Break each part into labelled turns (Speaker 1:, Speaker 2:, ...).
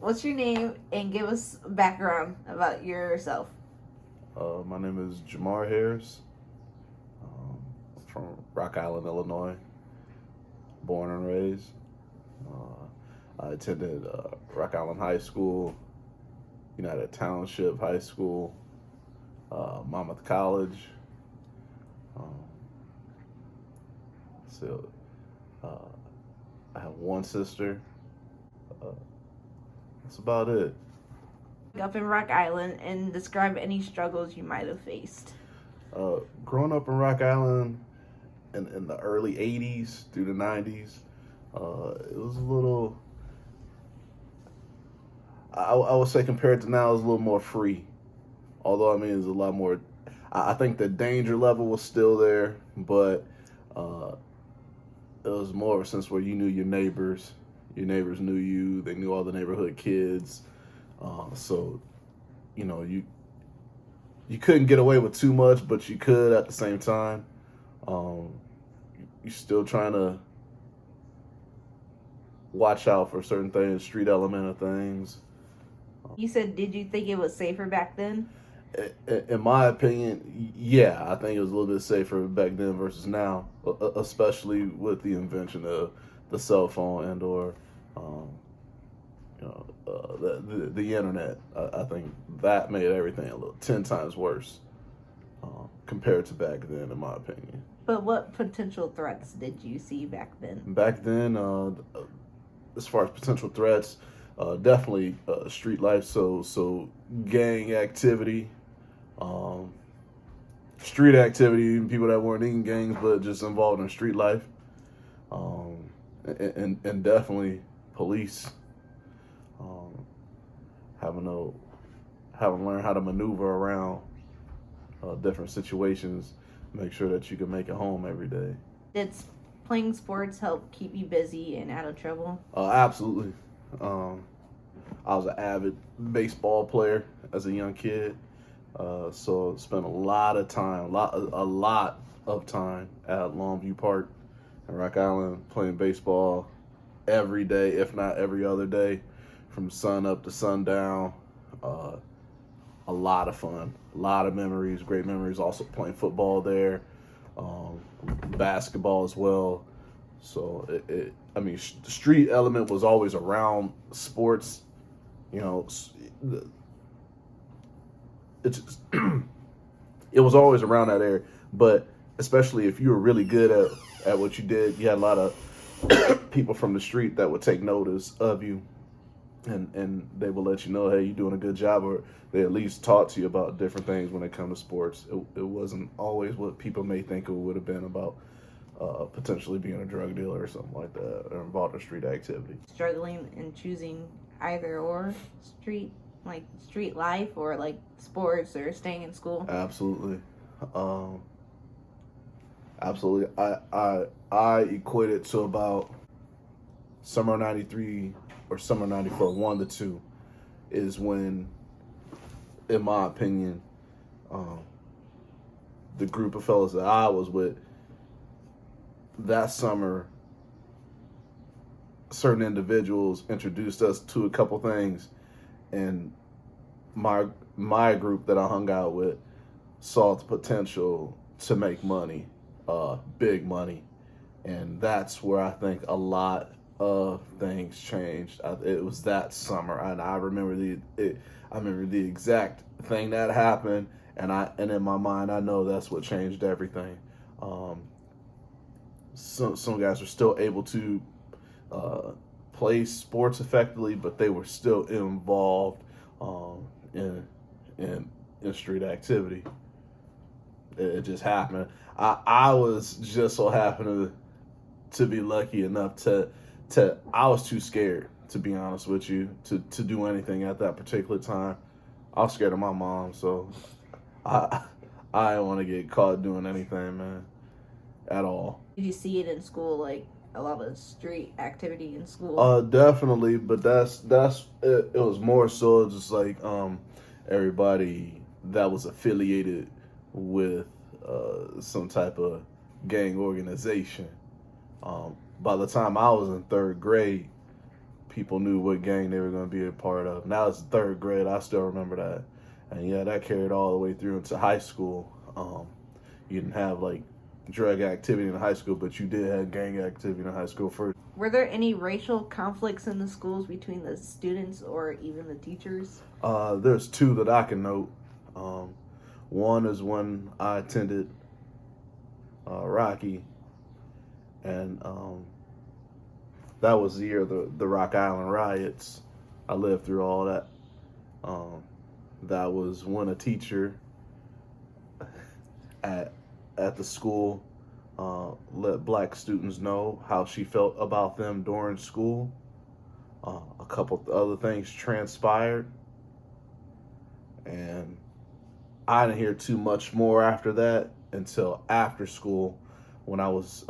Speaker 1: What's your name and give us background about yourself?
Speaker 2: My name is Jamar Harris. From Rock Island, Illinois. Born and raised. I attended Rock Island High School, United Township High School, Monmouth College. Um, so uh, I have one sister. Uh, that's about it.
Speaker 1: Up in Rock Island and describe any struggles you might have faced.
Speaker 2: Growing up in Rock Island in the early 80s through the 90s, it was a little, I would say compared to now, it's a little more free. Although, I mean, there's a lot more, I think the danger level was still there, but uh, it was more of a sense where you knew your neighbors knew you, they knew all the neighborhood kids. So, you know, you couldn't get away with too much, but you could at the same time. Um, you're still trying to watch out for certain things, street element of things.
Speaker 1: You said, did you think it was safer back then?
Speaker 2: In my opinion, yeah, I think it was a little bit safer back then versus now, especially with the invention of the cell phone and or um, the internet. I think that made everything a little 10 times worse compared to back then, in my opinion.
Speaker 1: But what potential threats did you see back then?
Speaker 2: Back then, as far as potential threats, definitely street life. So gang activity, um, street activity, people that weren't in gangs but just involved in street life, um, and definitely police. Um, having to having learned how to maneuver around different situations, make sure that you can make it home every day.
Speaker 1: Did playing sports help keep you busy and out of trouble?
Speaker 2: Absolutely. Um, I was an avid baseball player as a young kid, so spent a lot of time, a lot of time at Longview Park in Rock Island playing baseball every day, if not every other day, from sun up to sundown. Uh, a lot of fun, a lot of memories, great memories. Also playing football there, um, basketball as well. So I mean, the street element was always around sports. You know, it's it was always around that area. But especially if you were really good at what you did, you had a lot of people from the street that would take notice of you, and they will let you know, hey, you're doing a good job, or they at least talk to you about different things when it comes to sports. It wasn't always what people may think it would have been about potentially being a drug dealer or something like that, or involved in street activity.
Speaker 1: Struggling in choosing either or street, like street life or like sports or staying in school?
Speaker 2: Absolutely. Um, Absolutely. I equate it to about summer '93 or summer '94. One of the two is when, in my opinion, um, the group of fellas that I was with that summer, certain individuals introduced us to a couple things, and my my group that I hung out with saw the potential to make money, big money, and that's where I think a lot of things changed. It was that summer, and I remember the exact thing that happened, and in my mind, I know that's what changed everything. Um, some guys were still able to uh, play sports effectively, but they were still involved in in street activity. It just happened. I was just so happened to be lucky enough to I was too scared, to be honest with you, to do anything at that particular time. I was scared of my mom, so I I didn't want to get caught doing anything, man, at all.
Speaker 1: Did you see it in school, like a lot of street activity in school?
Speaker 2: Definitely, but that's it, it was more so just like everybody that was affiliated with some type of gang organization. By the time I was in third grade, people knew what gang they were going to be a part of. Now it's third grade. I still remember that. And yeah, that carried all the way through into high school. You didn't have like drug activity in high school, but you did have gang activity in high school first.
Speaker 1: Were there any racial conflicts in the schools between the students or even the teachers?
Speaker 2: There's two that I can note. One is when I attended Rocky, and that was the year of the Rock Island riots. I lived through all that. That was when a teacher at the school let black students know how she felt about them during school. A couple other things transpired, and I didn't hear too much more after that until after school, when I was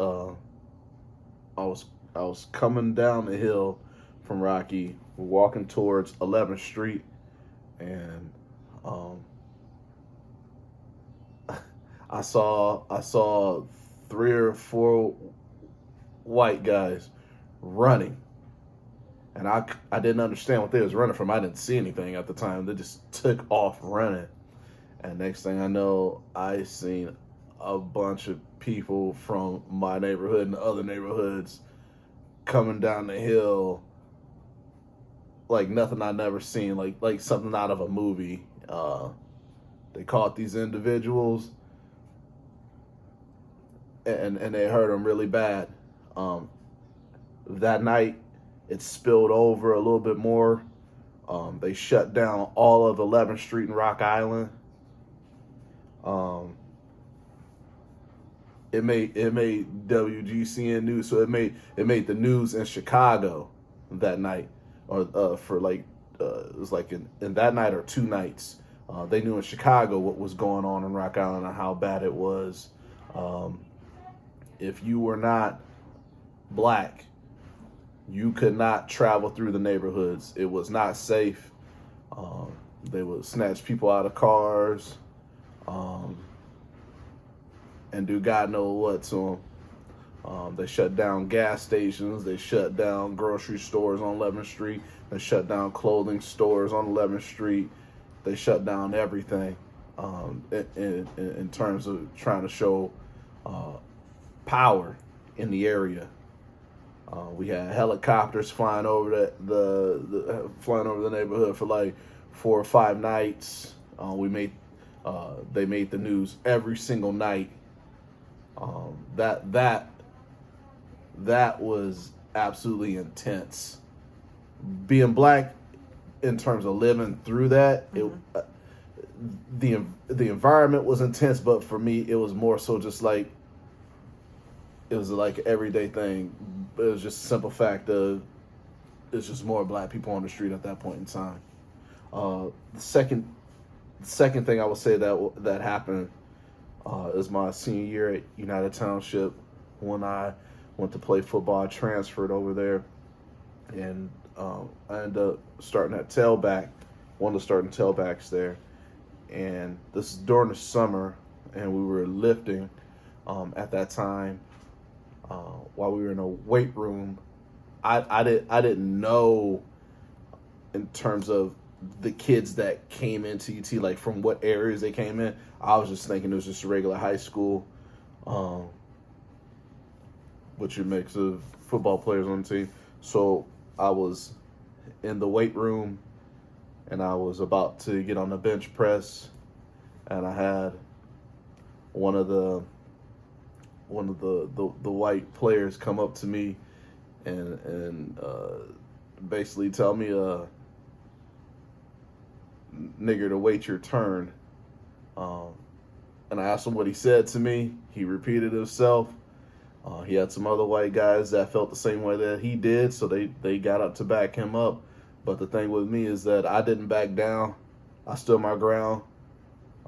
Speaker 2: coming down the hill from Rocky, walking towards 11th Street, and I saw 3 or 4 white guys running, and I didn't understand what they was running from. I didn't see anything at the time. They just took off running, and next thing I know, I seen a bunch of people from my neighborhood and other neighborhoods coming down the hill like nothing I'd never seen, like something out of a movie. They caught these individuals, and they hurt them really bad. That night, it spilled over a little bit more. They shut down all of 11th Street and Rock Island. It made WGCN news, so it made the news in Chicago that night, or for like it was like in that night or 2 nights. They knew in Chicago what was going on in Rock Island and how bad it was. If you were not black, you could not travel through the neighborhoods. It was not safe. They would snatch people out of cars, and do God knows what to them. They shut down gas stations. They shut down grocery stores on 11th Street. They shut down clothing stores on 11th Street. They shut down everything in terms of trying to show power in the area. We had helicopters flying over flying over the neighborhood for like 4 or 5 nights. They made the news every single night. That was absolutely intense. Being black, in terms of living through that, the environment was intense, but for me, it was more so just like, it was like an everyday thing. It was just a simple fact of it's just more black people on the street at that point in time. The second thing I would say that happened is my senior year at United Township, when I went to play football. I transferred over there, and I ended up starting at tailback, one of the starting tailbacks there. And this is during the summer, and we were lifting at that time while we were in a weight room. I didn't know in terms of the kids that came into UT, like from what areas they came in. I was just thinking it was just a regular high school, which it makes of football players on the team. So I was in the weight room, and I was about to get on the bench press, and I had one of the white players come up to me and basically tell me, nigger, to wait your turn. And I asked him what he said to me. He repeated himself. He had some other white guys that felt the same way that he did, so they got up to back him up. But the thing with me is that I didn't back down. I stood my ground.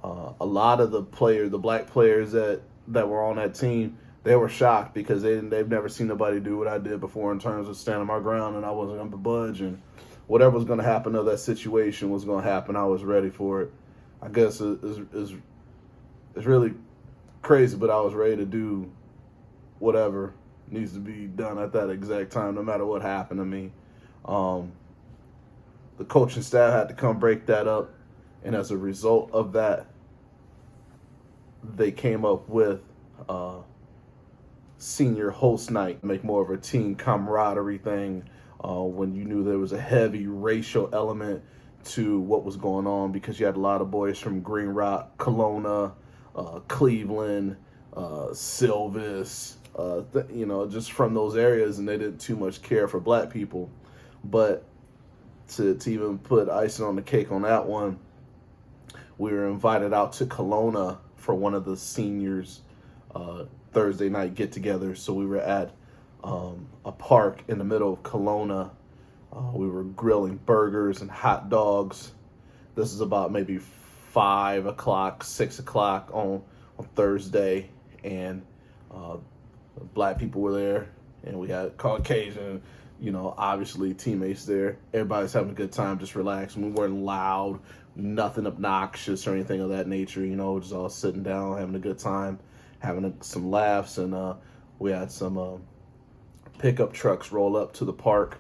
Speaker 2: A lot of the black players that were on that team, they were shocked because they've never seen nobody do what I did before in terms of standing my ground, and I wasn't going to budge. And whatever was going to happen to that situation was going to happen. I was ready for it. I guess it's really crazy, but I was ready to do whatever needs to be done at that exact time, no matter what happened to me. The coaching staff had to come break that up, and as a result of that, they came up with senior host night, make more of a team camaraderie thing. When you knew there was a heavy racial element to what was going on, because you had a lot of boys from Green Rock, Kelowna, Cleveland, Silvis, just from those areas, and they didn't too much care for black people. But to even put icing on the cake on that one, we were invited out to Kelowna for one of the seniors' Thursday night get-together. So we were at a park in the middle of Kelowna. We were grilling burgers and hot dogs. This is about maybe 5 o'clock, 6 o'clock on Thursday, and black people were there, and we had Caucasian, obviously teammates there. Everybody's having a good time, just relaxing. We weren't loud, nothing obnoxious or anything of that nature, just all sitting down, having a good time, having some laughs. And we had some pickup trucks roll up to the park,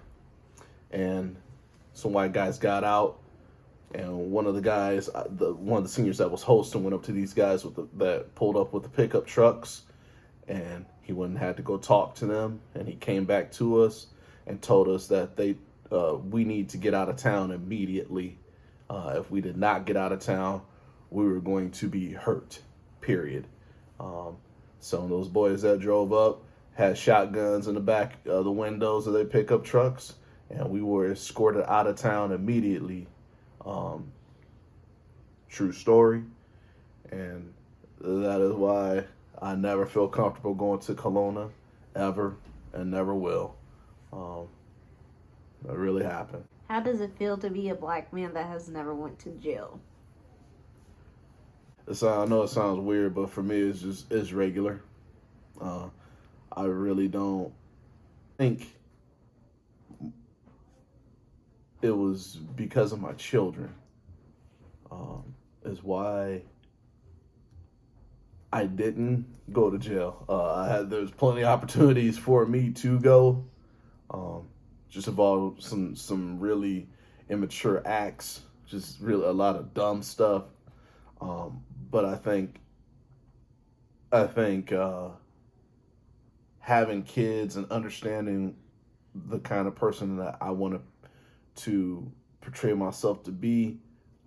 Speaker 2: and some white guys got out, and one of the guys, one of the seniors that was hosting, went up to these guys that pulled up with the pickup trucks, and he went and had to go talk to them, and he came back to us and told us that we need to get out of town immediately. If we did not get out of town, we were going to be hurt, period. So those boys that drove up had shotguns in the back of the windows of their pickup trucks, and we were escorted out of town immediately. True story. And that is why I never feel comfortable going to Kelowna, ever, and never will. That really happened.
Speaker 1: How does it feel to be a black man that has never went to jail?
Speaker 2: I know it sounds weird, but for me, it's regular. I really don't think it was because of my children. Is why I didn't go to jail. There's plenty of opportunities for me to go. Just involved some really immature acts, just really a lot of dumb stuff. But I think having kids and understanding the kind of person that I want to portray myself to be,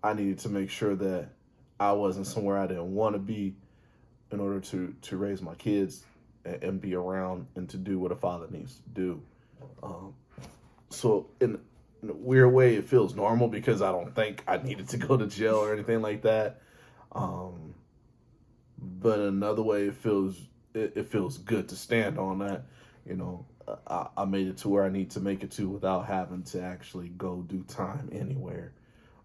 Speaker 2: I needed to make sure that I wasn't somewhere I didn't want to be in order to raise my kids and be around and to do what a father needs to do. So in a weird way, it feels normal because I don't think I needed to go to jail or anything like that. But in another way, it feels good to stand on that. I made it to where I need to make it to without having to actually go do time anywhere,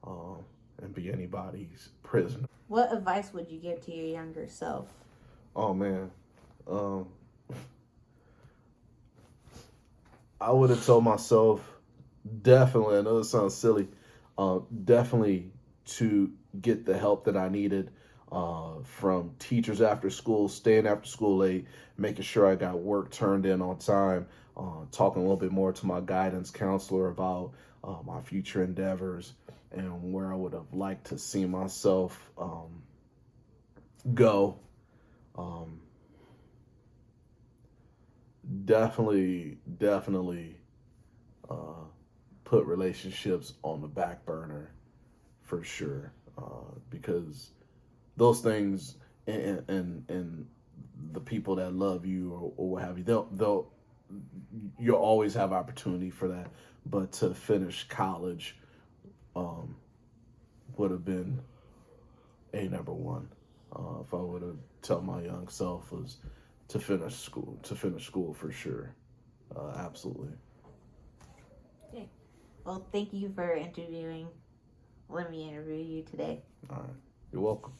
Speaker 2: and be anybody's prisoner.
Speaker 1: What advice would you give to your younger self?
Speaker 2: Oh man, I would have told myself, definitely, I know it sounds silly, definitely to get the help that I needed from teachers after school, staying after school late, making sure I got work turned in on time, talking a little bit more to my guidance counselor about my future endeavors and where I would have liked to see myself go. Definitely put relationships on the back burner for sure, because those things and the people that love you or what have you, you'll always have opportunity for that. But to finish college would have been number one. If I would have told my young self was to finish school for sure. Absolutely.
Speaker 1: Okay. Well, thank you for letting me interview you today.
Speaker 2: All right. You're welcome.